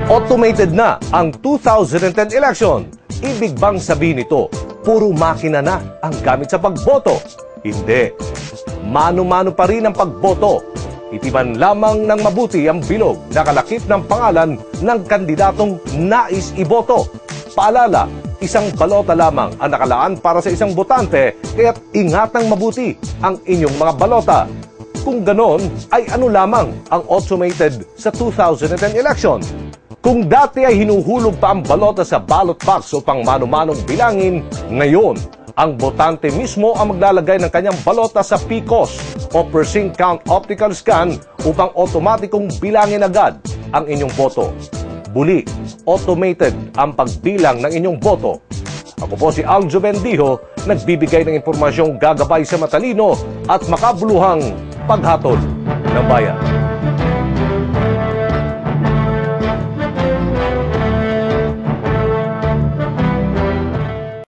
Automated na ang 2010 election. Ibig bang sabihin nito, puro makina na ang gamit sa pagboto? Hindi. Mano-mano pa rin ang pagboto. Itiman lamang ng mabuti ang bilog na kalakip ng pangalan ng kandidatong nais iboto. Paalala, isang balota lamang ang nakalaan para sa isang botante, kaya't ingatang mabuti ang inyong mga balota. Kung ganon, ay ano lamang ang automated sa 2010 election? Kung dati ay hinuhulog pa ang balota sa ballot box o pang mano-manong bilangin, ngayon, ang botante mismo ang maglalagay ng kanyang balota sa PCOS o Precinct Count Optical Scan upang otomatikong bilangin agad ang inyong boto. Buli, automated ang pagbilang ng inyong boto. Ako po si Aljo Bendijo, nagbibigay ng impormasyong gagabay sa matalino at makabuluhang paghatol ng bayan.